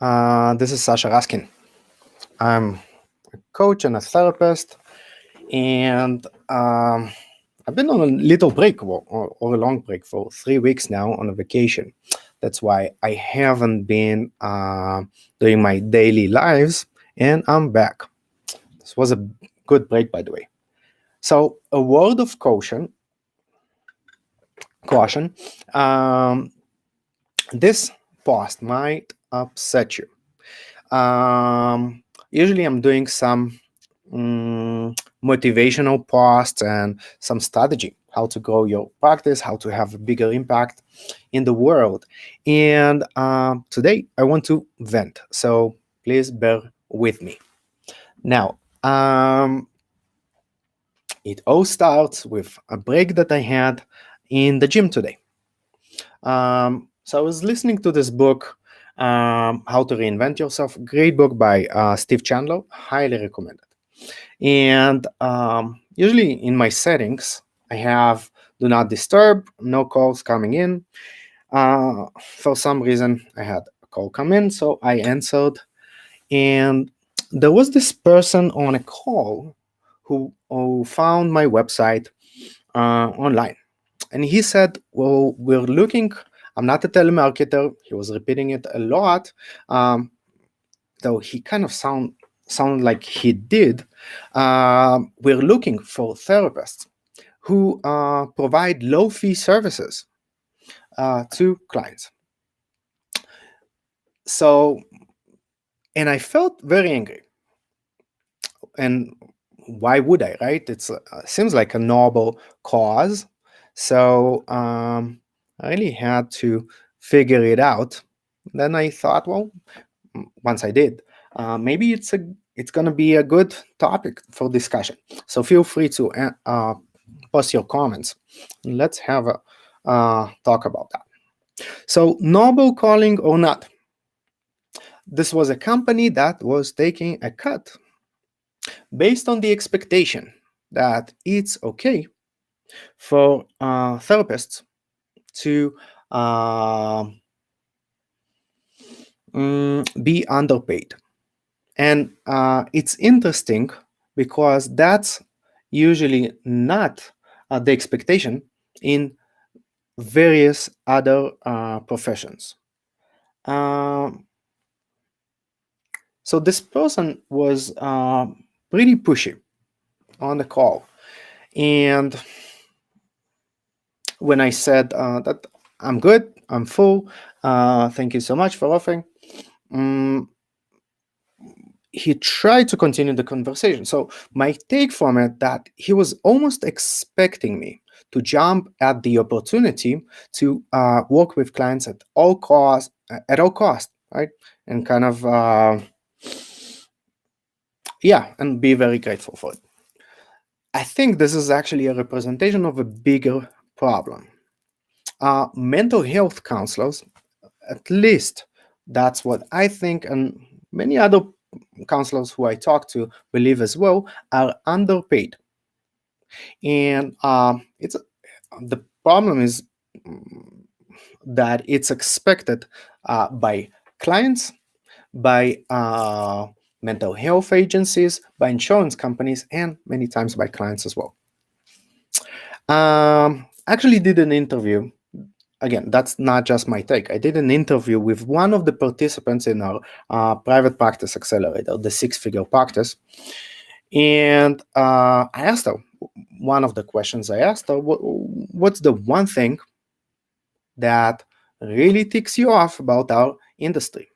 This is Sasha Raskin. I'm a coach and a therapist, and I've been on a little break or a long break for 3 weeks now on a vacation. That's why I haven't been doing my daily lives, and I'm back. This was a good break, by the way. So, a word of caution. This post might upset you. Usually I'm doing some motivational posts and some strategy, how to grow your practice, how to have a bigger impact in the world. And today I want to vent. So please bear with me. Now, it all starts with a break that I had in the gym today. So I was listening to this book, How to Reinvent Yourself, great book by Steve Chandler, highly recommended. And usually in my settings, I have do not disturb, no calls coming in. For some reason, I had a call come in, so I answered. And there was this person on a call who found my website online. And he said, well, we're looking, I'm not a telemarketer. He was repeating it a lot, though he kind of sounded like he did. We're looking for therapists who provide low-fee services to clients. So, and I felt very angry. And why would I, right? It seems like a noble cause. So I really had to figure it out. Then I thought, well, once I did, maybe it's going to be a good topic for discussion. So feel free to post your comments. Let's have a talk about that. So noble calling or not, this was a company that was taking a cut based on the expectation that it's okay for therapists to be underpaid. And it's interesting because that's usually not the expectation in various other professions. So this person was pretty pushy on the call. And when I said that I'm good, I'm full, thank you so much for offering, he tried to continue the conversation. So my take from it that he was almost expecting me to jump at the opportunity to work with clients at all cost, right? And kind of and be very grateful for it. I think this is actually a representation of a bigger problem. Mental health counselors, at least that's what I think, and many other counselors who I talk to believe as well, are underpaid. And the problem is that it's expected by clients, by mental health agencies, by insurance companies, and many times by clients as well. Actually did an interview. Again, that's not just my take. I did an interview with one of the participants in our private practice accelerator, the 6-figure practice. And I asked her, one of the questions I asked her, what's the one thing that really ticks you off about our industry?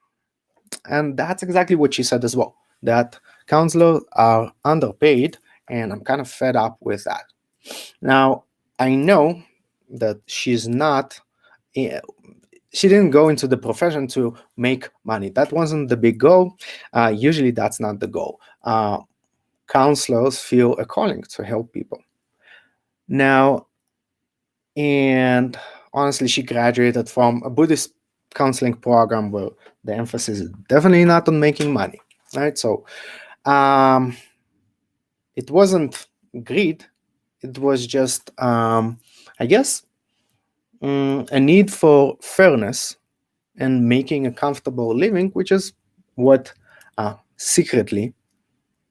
And that's exactly what she said as well, that counselors are underpaid, and I'm kind of fed up with that. Now, I know that she didn't go into the profession to make money. That wasn't the big goal. Usually that's not the goal. Counselors feel a calling to help people. Now, and honestly, she graduated from a Buddhist counseling program where the emphasis is definitely not on making money, right? So it wasn't greed. It was just, I guess, a need for fairness and making a comfortable living, which is what secretly,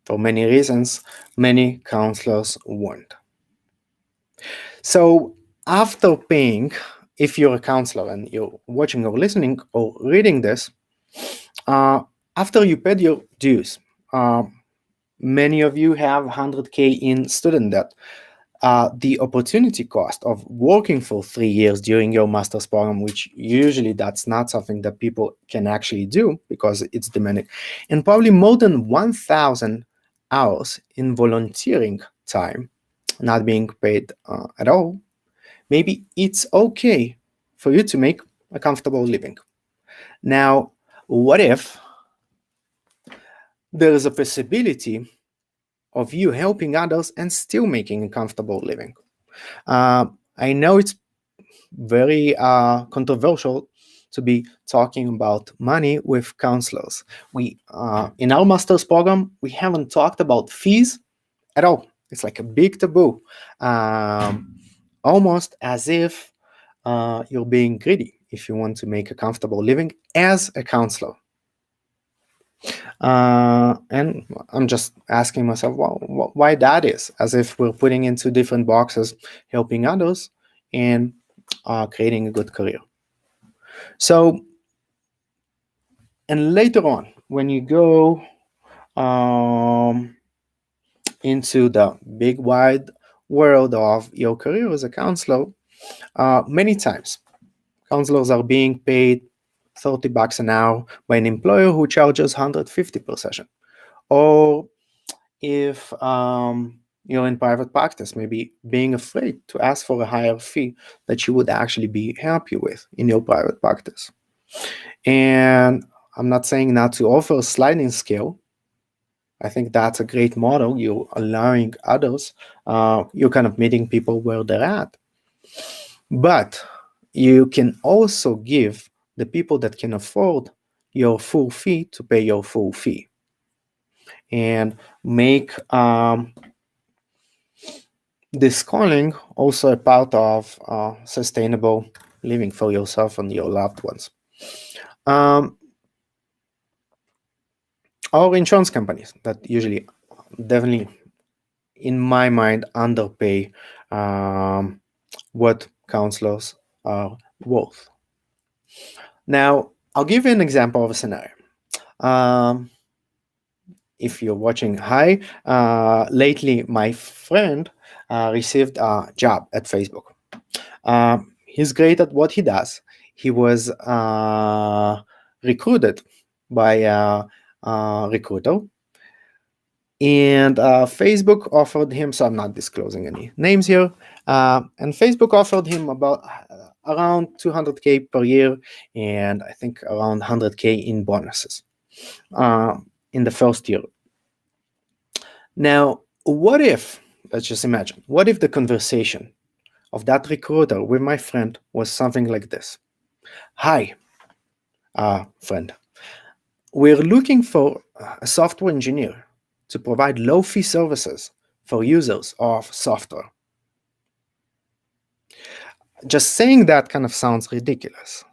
for many reasons, many counselors want. So after paying, if you're a counselor and you're watching or listening or reading this, after you paid your dues, many of you have 100K in student debt. The opportunity cost of working for 3 years during your master's program, which usually that's not something that people can actually do because it's demanding, and probably more than 1,000 hours in volunteering time, not being paid at all, maybe it's okay for you to make a comfortable living. Now, what if there is a possibility of you helping others and still making a comfortable living? I know it's very controversial to be talking about money with counselors. We in our master's program, we haven't talked about fees at all. It's like a big taboo, almost as if you're being greedy if you want to make a comfortable living as a counselor. And I'm just asking myself, well, why that is, as if we're putting into different boxes, helping others and creating a good career. So, and later on, when you go into the big wide world of your career as a counselor, many times counselors are being paid $30 an hour by an employer who charges $150 per session. Or if you're in private practice, maybe being afraid to ask for a higher fee that you would actually be happy with in your private practice. And I'm not saying not to offer a sliding scale. I think that's a great model. You're allowing others, you're kind of meeting people where they're at. But you can also give the people that can afford your full fee to pay your full fee and make this calling also a part of sustainable living for yourself and your loved ones. Our insurance companies that usually definitely in my mind underpay what counselors are worth. Now I'll give you an example of a scenario. If you're watching, hi, lately my friend received a job at Facebook. He's great at what he does. He was recruited by a recruiter, and Facebook offered him, so I'm not disclosing any names here, and Facebook offered him about around 200K per year, and I think around 100K in bonuses in the first year. Now, what if, let's just imagine, what if the conversation of that recruiter with my friend was something like this? Hi, friend. We're looking for a software engineer to provide low-fee services for users of software. Just saying that kind of sounds ridiculous.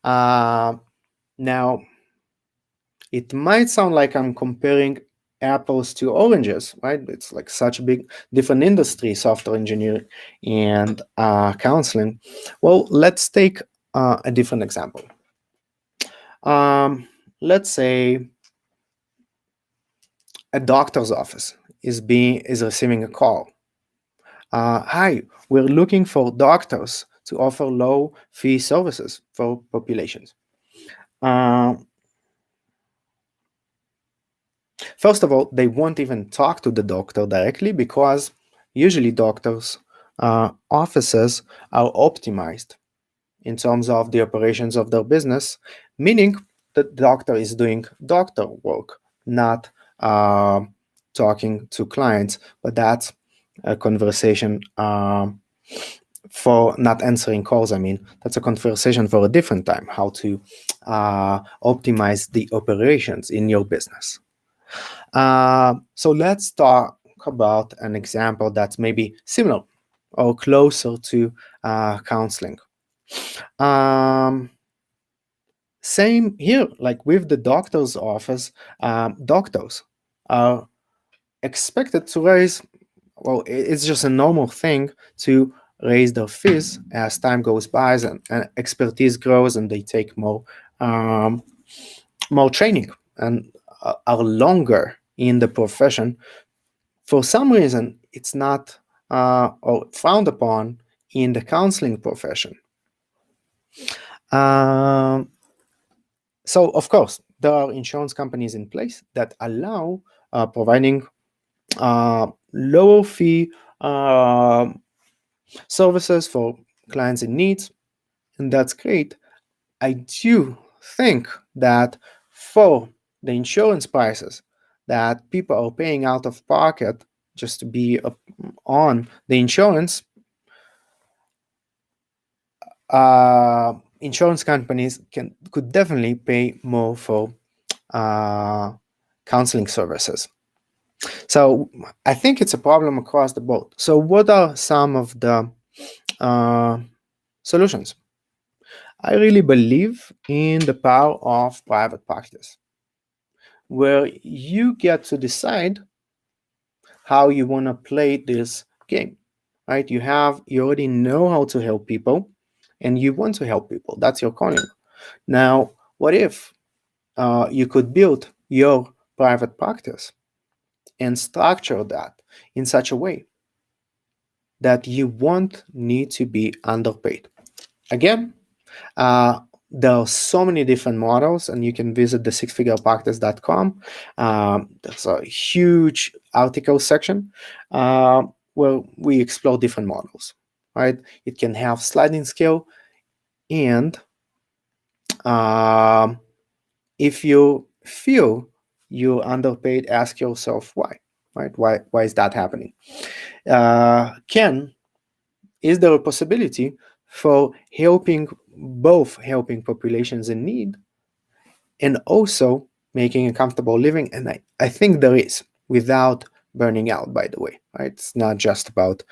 Now, it might sound like I'm comparing apples to oranges, right? It's like such a big different industry, software engineering and counseling. Well, let's take a different example. Let's say a doctor's office is receiving a call. Hi, we're looking for doctors to offer low fee services for populations. First of all, they won't even talk to the doctor directly because usually doctors' offices are optimized in terms of the operations of their business, meaning the doctor is doing doctor work, not talking to clients. But that's a conversation for not answering calls. I mean, that's a conversation for a different time, how to optimize the operations in your business. So let's talk about an example that's maybe similar or closer to counseling. Same here, like with the doctor's office, doctors are expected to raise, well, it's just a normal thing to raise their fees as time goes by and expertise grows and they take more training and are longer in the profession. For some reason, it's not or frowned upon in the counseling profession. So, of course, there are insurance companies in place that allow providing lower fee services for clients in need, and that's great. I do think that for the insurance prices that people are paying out of pocket just to be on the insurance, insurance companies could definitely pay more for counseling services. So I think it's a problem across the board. So what are some of the solutions? I really believe in the power of private practice, where you get to decide how you want to play this game, right? You already know how to help people, and you want to help people. That's your calling. Now, what if you could build your private practice and structure that in such a way that you won't need to be underpaid? Again, there are so many different models, and you can visit the sixfigurepractice.com. There's a huge article section where we explore different models, right? It can have sliding scale, and if you feel you're underpaid, ask yourself why, right? Why is that happening? Is there a possibility for helping populations in need and also making a comfortable living? And I think there is, without burning out, by the way, right? It's not just about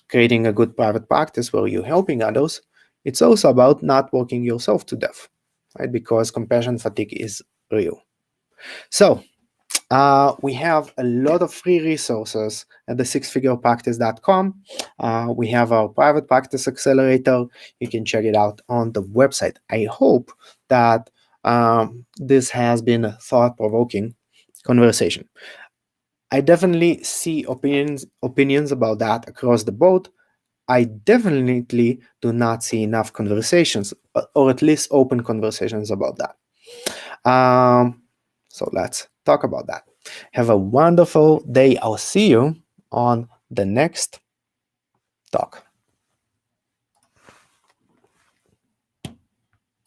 creating a good private practice where you're helping others. It's also about not working yourself to death, right? Because compassion fatigue is real. So we have a lot of free resources at the sixfigurepractice.com. We have our private practice accelerator. You can check it out on the website. I hope that this has been a thought-provoking conversation. I definitely see opinions about that across the board. I definitely do not see enough conversations, or at least open conversations about that. So let's talk about that. Have a wonderful day. I'll see you on the next talk.